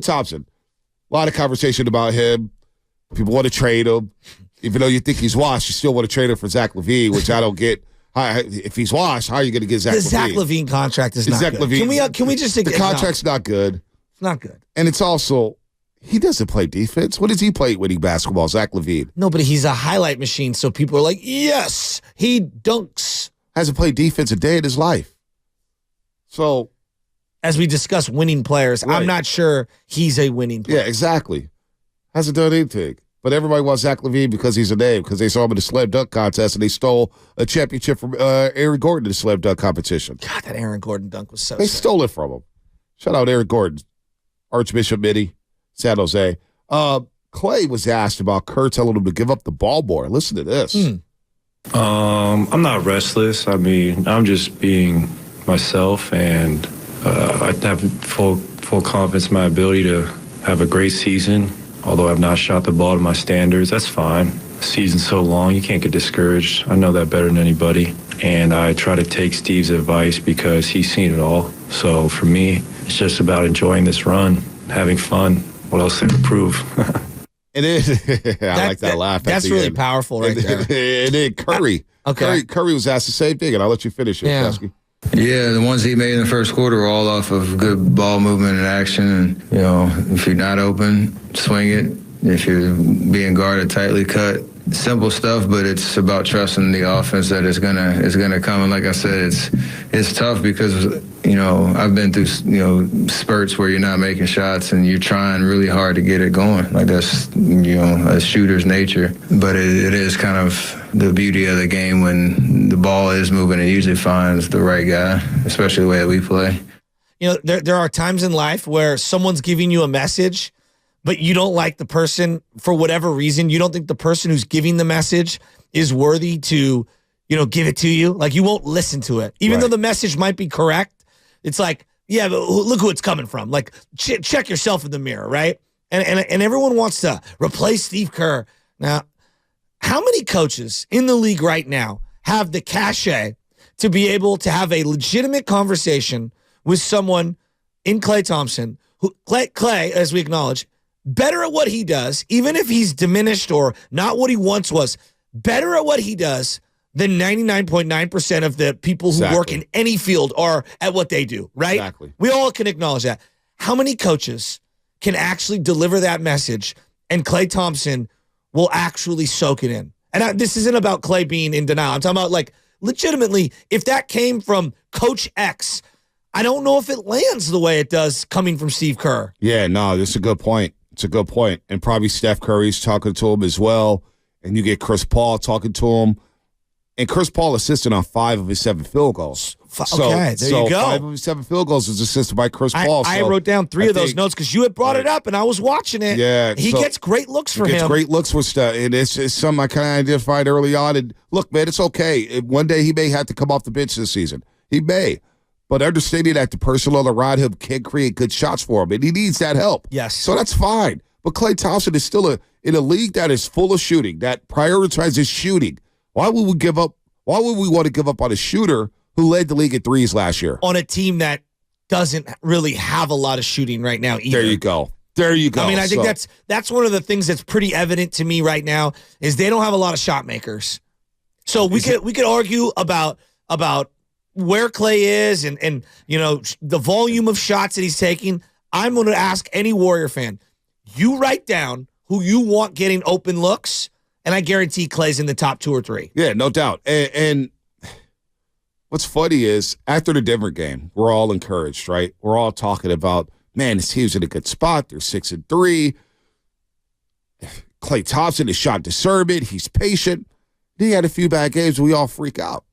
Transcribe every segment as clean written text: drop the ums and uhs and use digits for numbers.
Thompson. A lot of conversation about him. People want to trade him. Even though you think he's washed, you still want to trade him for Zach LaVine, which I don't get. If he's washed, how are you going to get Zach LaVine? The Zach LaVine contract is not good. Can we just... The contract's not good. It's not good. And it's also... He doesn't play defense. What does he play winning basketball, Zach LaVine? No, but he's a highlight machine, so people are like, yes, he dunks. Hasn't played defense a day in his life. So... As we discuss winning players, right. I'm not sure he's a winning player. Yeah, exactly. Hasn't done anything. But everybody wants Zach LaVine because he's a name, because they saw him in the slam dunk contest and they stole a championship from Aaron Gordon in the slam dunk competition. God, that Aaron Gordon dunk was so They sick. stole it from him. Shout out Aaron Gordon, Archbishop Mitty, San Jose. Klay was asked about Kerr telling him to give up the ball more. Listen to this. I'm not restless. I mean, I'm just being myself, and I have full confidence in my ability to have a great season. Although I've not shot the ball to my standards, that's fine. The season's so long, you can't get discouraged. I know that better than anybody. And I try to take Steve's advice because he's seen it all. So for me, it's just about enjoying this run, having fun. What else can I prove? It is. I like that laugh. That's really powerful right there. And then Curry. Okay. Curry was asked the same thing, and I'll let you finish it, Pesky. Yeah, the ones he made in the first quarter were all off of good ball movement and action. And, if you're not open, swing it. If you're being guarded, tightly cut. Simple stuff, but it's about trusting the offense that is gonna come. And like I said, it's tough because I've been through spurts where you're not making shots and you're trying really hard to get it going. Like that's a shooter's nature. But it is kind of the beauty of the game when the ball is moving. It usually finds the right guy, especially the way that we play. There are times in life where someone's giving you a message, but you don't like the person for whatever reason. You don't think the person who's giving the message is worthy to, give it to you. Like you won't listen to it. Even though the message might be correct, it's like, yeah, but look who it's coming from. Like check yourself in the mirror, right? And everyone wants to replace Steve Kerr. Now, how many coaches in the league right now have the cachet to be able to have a legitimate conversation with someone in Klay Thompson, who Klay, as we acknowledge, better at what he does, even if he's diminished or not what he once was, better at what he does than 99.9% of the people who work in any field are at what they do, right? Exactly. We all can acknowledge that. How many coaches can actually deliver that message and Klay Thompson will actually soak it in? And this isn't about Klay being in denial. I'm talking about, like, legitimately, if that came from Coach X, I don't know if it lands the way it does coming from Steve Kerr. Yeah, no, that's a good point. It's a good point. And probably Steph Curry's talking to him as well. And you get Chris Paul talking to him. And Chris Paul assisted on 5 of his 7 field goals. There you go. 5 of his 7 field goals was assisted by Chris Paul. I wrote down 3 of those notes because you had brought it up and I was watching it. Yeah. He gets great looks for him. He gets great looks for stuff. And it's something I kind of identified early on. And look, man, it's okay. One day he may have to come off the bench this season. He may. But understanding that the person on around him can create good shots for him, and he needs that help. Yes. So that's fine. But Klay Thompson is still in a league that is full of shooting, that prioritizes shooting. Why would we give up? Why would we want to give up on a shooter who led the league at threes last year? On a team that doesn't really have a lot of shooting right now either. There you go. There you go. I mean, I think that's one of the things that's pretty evident to me right now is they don't have a lot of shot makers. So we could argue about where Klay is and the volume of shots that he's taking. I'm going to ask any Warrior fan, you write down who you want getting open looks, and I guarantee Klay's in the top 2 or 3. Yeah, no doubt. And what's funny is after the Denver game, we're all encouraged, right? We're all talking about, man, this team's in a good spot. They're 6-3. Klay Thompson is shot discernment. He's patient. He had a few bad games. We all freak out.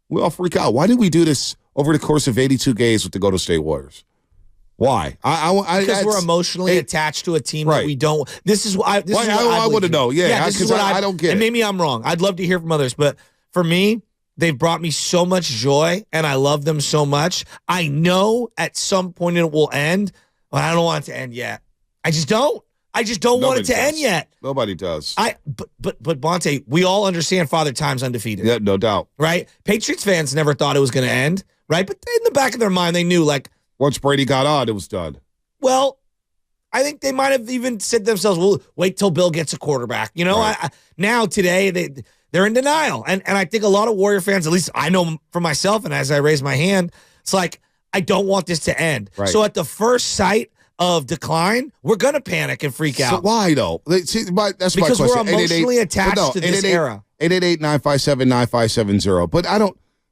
Why did we do this over the course of 82 games with the Golden State Warriors? Why? Because we're emotionally attached to a team that we don't. This is why. I want to know. Yeah, because I don't get it. And maybe I'm wrong. I'd love to hear from others, but for me, they've brought me so much joy, and I love them so much. I know at some point it will end, but I don't want it to end yet. I just don't. Want it to end yet. Nobody does. But Bonte, we all understand Father Time's undefeated. Yeah, no doubt. Right? Patriots fans never thought it was going to end, right? But in the back of their mind, they knew, like, once Brady got on, it was done. Well, I think they might have even said to themselves, well, wait till Bill gets a quarterback. You know, Right. now today they're in denial. And I think a lot of Warrior fans, at least I know for myself, and as I raise my hand, it's like, I don't want this to end. Right. So at the first sight of decline, we're going to panic and freak So out. why though? See, that's Because my we're question. emotionally attached to this era. 888-957-9570. But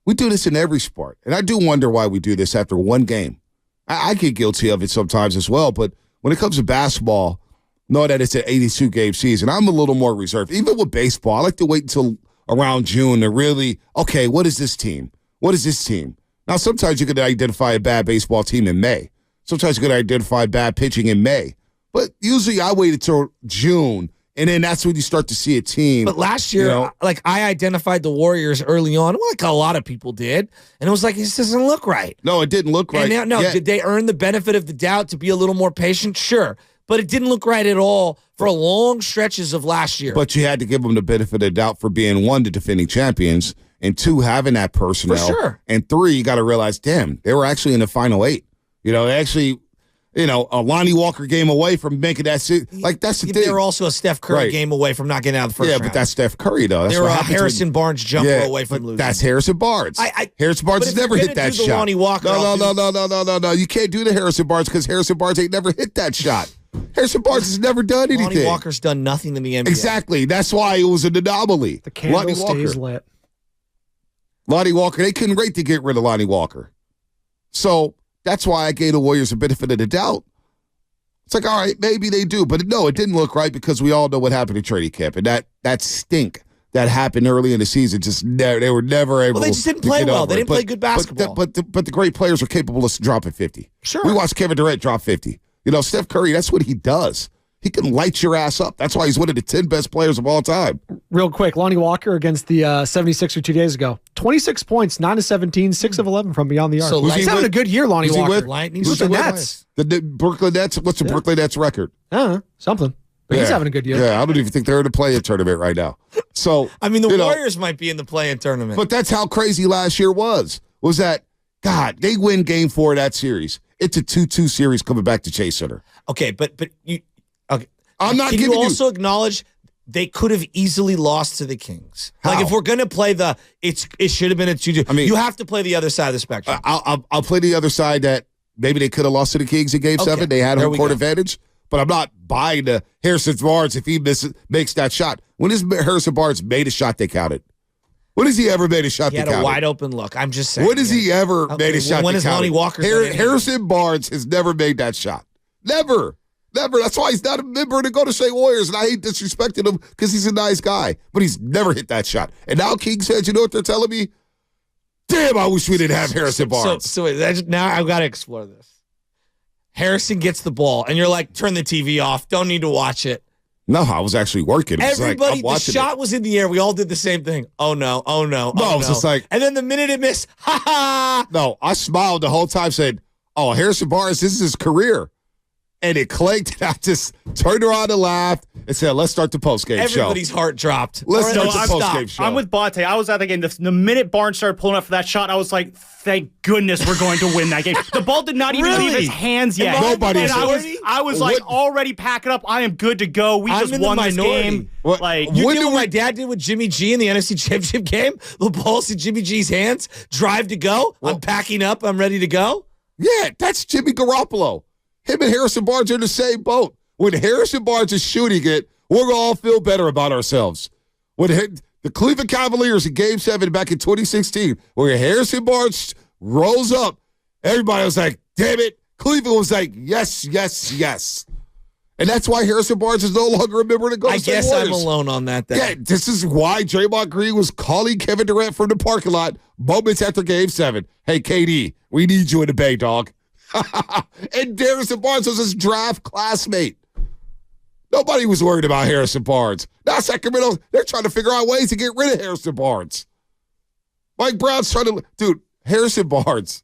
we do this in every sport. And I do wonder why we do this after one game. I get guilty of it sometimes as well. But when it comes to basketball, know that it's an 82-game season. I'm a little more reserved. Even with baseball, I like to wait until around June to really, okay, what is this team? What is this team? Now, sometimes you could identify a bad baseball team in May. Sometimes you could identify bad pitching in May. But usually I wait until June, and then that's when you start to see a team. But last year, I identified the Warriors early on, like a lot of people did, and it was like, this doesn't look right. No, it didn't look right. And did they earn the benefit of the doubt to be a little more patient? Sure. But it didn't look right at all for long stretches of last year. But you had to give them the benefit of the doubt for being, one, the defending champions, and two, having that personnel. For sure. And three, you got to realize, damn, they were actually in the final 8. They actually, a Lonnie Walker game away from making that. Like, that's the thing. They were also a Steph Curry game away from not getting out of the first round. Yeah, but that's Steph Curry, though. That's they were a Harrison Barnes jumper away from losing. That's Harrison Barnes. Harrison Barnes has never hit that shot. Lonnie Walker, No. You can't do the Harrison Barnes because Harrison Barnes ain't never hit that shot. Harrison Barnes has never done anything. Lonnie Walker's done nothing in the NBA. Exactly. That's why it was an anomaly. The candle stays lit. Lonnie Walker, they couldn't wait to get rid of Lonnie Walker. So that's why I gave the Warriors a benefit of the doubt. It's like, all right, maybe they do. But no, it didn't look right because we all know what happened to training camp. And that stink that happened early in the season, they were never able to. Well, they just didn't play well. They didn't play good basketball. But the great players are capable of dropping 50. Sure. We watched Kevin Durant drop 50. Steph Curry, that's what he does. He can light your ass up. That's why he's one of the 10 best players of all time. Real quick, Lonnie Walker against the 76ers 2 days ago. 26 points, 9 of 17, 6 of 11 from beyond the arc. So he's having a good year, Lonnie Walker. Who's the Nets? The Brooklyn Nets. What's the Brooklyn Nets record? Something. But he's having a good year. Yeah, I don't even think they're in the play-in tournament right now. So the Warriors might be in the play-in tournament. But that's how crazy last year was that, God, they win game 4 of that series. It's a 2-2 series coming back to Chase Center. Okay, but you okay. I'm not Can giving you also acknowledge they could have easily lost to the Kings? How? Like, if we're going to play it should have been a 2-2. I mean, you have to play the other side of the spectrum. I'll play the other side that maybe they could have lost to the Kings in Game 7. They had home court advantage. But I'm not buying the Harrison Barnes if he makes that shot. When has Harrison Barnes made a shot they counted? When has he ever made a shot he they had counted? A wide open look. I'm just saying. When has he ever made a shot when they has counted? Lonnie Walker Harrison Barnes has never made that shot. Never. That's why he's not a member of the Golden State Warriors, and I hate disrespecting him because he's a nice guy. But he's never hit that shot. And now Kings fans, you know what they're telling me? Damn, I wish we didn't have Harrison Barnes. So now I've got to explore this. Harrison gets the ball, and you're like, turn the TV off. Don't need to watch it. No, I was actually working. Everybody, the shot was in the air. We all did the same thing. Oh, no. No, I was just like. And then the minute it missed, ha ha. No, I smiled the whole time, said, oh, Harrison Barnes, this is his career. And it clicked, and I just turned around and laughed and said, let's start the postgame show. Everybody's heart dropped. Let's start the postgame show. I'm with Bate. I was at the game. The minute Barnes started pulling up for that shot, I was like, thank goodness we're going to win that game. The ball did not even leave his hands yet. I was like, already pack it up. I am good to go. We just won this game. You did what my dad did with Jimmy G in the NFC Championship game? The ball's in Jimmy G's hands. Drive to go. I'm packing up. I'm ready to go. Yeah, that's Jimmy Garoppolo. Him and Harrison Barnes are in the same boat. When Harrison Barnes is shooting it, we're going to all feel better about ourselves. When the Cleveland Cavaliers in Game 7 back in 2016, where Harrison Barnes rolls up, everybody was like, damn it. Cleveland was like, yes, yes, yes. And that's why Harrison Barnes is no longer a member of the Golden State Warriors. I guess I'm alone on that. Yeah, this is why Draymond Green was calling Kevin Durant from the parking lot moments after Game 7. Hey, KD, we need you in the Bay, dog. And Harrison Barnes was his draft classmate. Nobody was worried about Harrison Barnes. Now Sacramento, they're trying to figure out ways to get rid of Harrison Barnes. Mike Brown's trying to, dude, Harrison Barnes.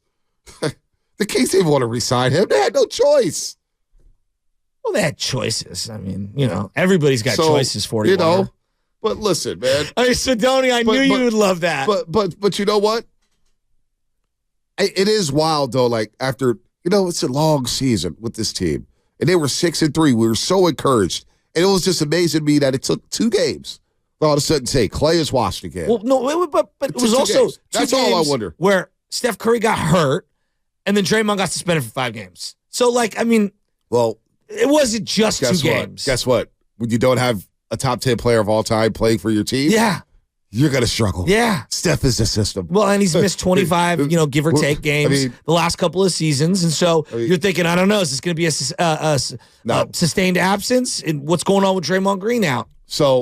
The Kings didn't want to re-sign him. They had no choice. Well, they had choices. I mean, everybody's got choices for you. But listen, man. Hey, Sidoni, I knew you would love that. But you know what? It is wild, though, like after, it's a long season with this team. and they were 6-3. We were so encouraged. And it was just amazing to me that it took 2 games. All of a sudden, say Klay is washed again. Well, no, but it was also games. That's all I wonder. Where Steph Curry got hurt, and then Draymond got suspended for 5 games. So, well, it wasn't just 2 games. Guess what? When you don't have a top 10 player of all time playing for your team, you're going to struggle. Yeah. Steph is the system. Well, and he's missed 25, give or take games the last couple of seasons. And so you're thinking, I don't know, is this going to be a sustained absence? And what's going on with Draymond Green out? So